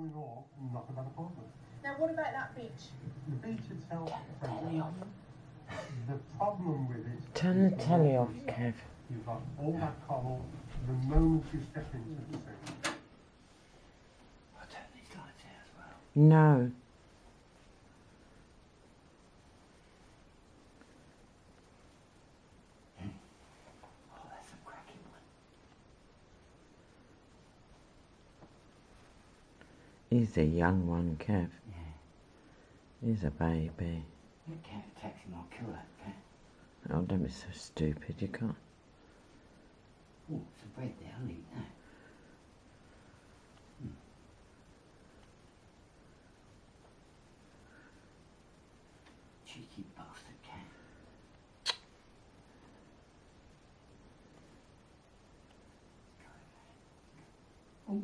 in all, not a bad apartment. Now, what about that beach? The beach itself, the problem with it... Turn the telly off, Kev. You've got all that coral the moment you step into the sea. I'll turn these lights out as well. No. Oh, that's a cracking one. He's a young one, Kev. Yeah. He's a baby. You can't attack him, I'll kill that cat. Oh, don't be so stupid, you can't. Oh, some bread there, I'll eat that. Cheeky bastard cat. Oh.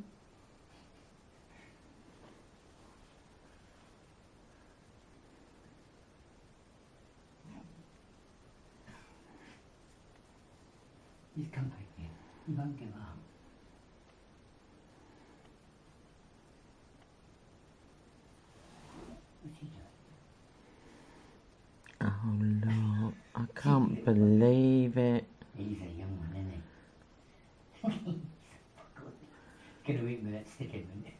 He's come back here. He won't give up. What's he doing? Oh, Lord, I can't believe it. He's a young one, isn't he? He's gonna eat me that stick in a minute.